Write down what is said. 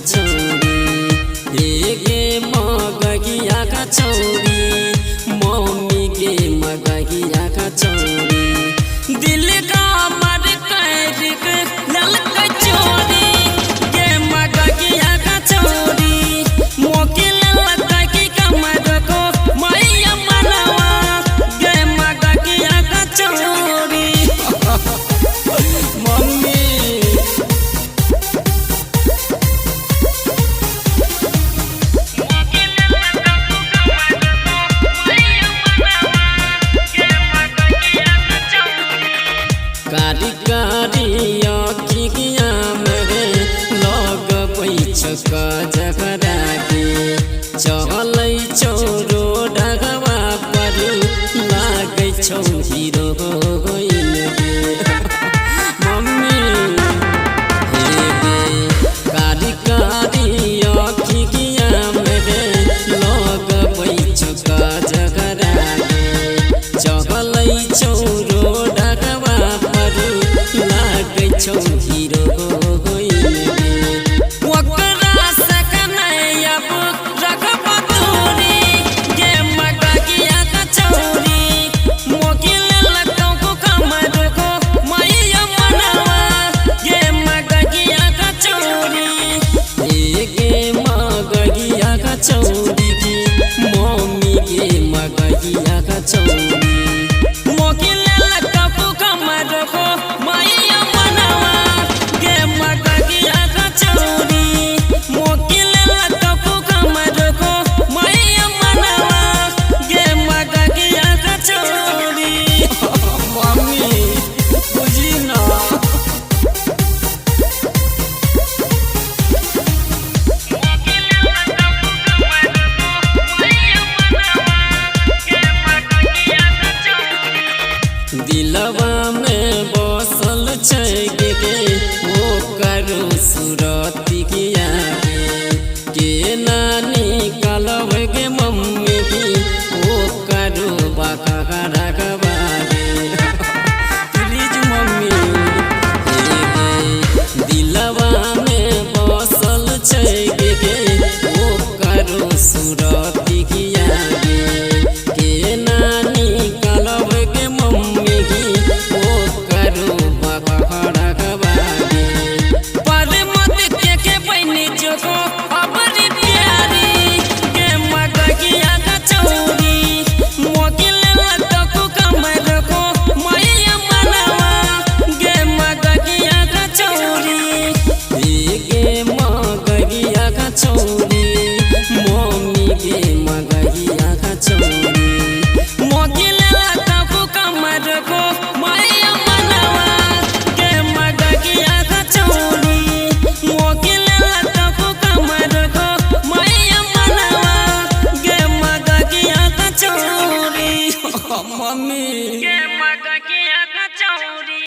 छोरी गे मगगिया का छोरी मम्मी गे मगगिया का छोरी दिल का मर कर लल का छोरी गे मगगिया का छोरी मोकिल लता की कमर को मैया मनवा गे मगगिया का छोरी मम्मी कारी कारी अखिया मेरे लग पैछका झगड़ा के चल छोरो डगवा पर लाग छौ हीरो मम्मी हे कारी कारी अखिया मेरे लग पैछका झगड़ा के चल छोरो डगवा छौ हीरो ओकरा सकनै अब रखब दूरी गे मगगिया का छोरी मोकिल लतौ को कमर को मैया मनवा गे मगगिया का छोरी गे मगगिया का छोरी की मम्मी गे मगगिया का छोरी मोकिल लतौ को कमर को मैया दिलवा में बसल छै गे वो करू सुरतिया के नानी कलव गे मम्मी की वो करू बाका रखबा प्लीज मम्मी दिलवा में बसल छै गे वो करू सुरतिया के नानी कलव गे मम्मी छोरी मम्मी गे मगगिया का छोरी मोकिल लता को कमर को मैया मनवा गे मगगिया का छोरी मोकिल लता को कमर को मैया मनवा गे मगगिया का छोरी मम्मी गे मगगिया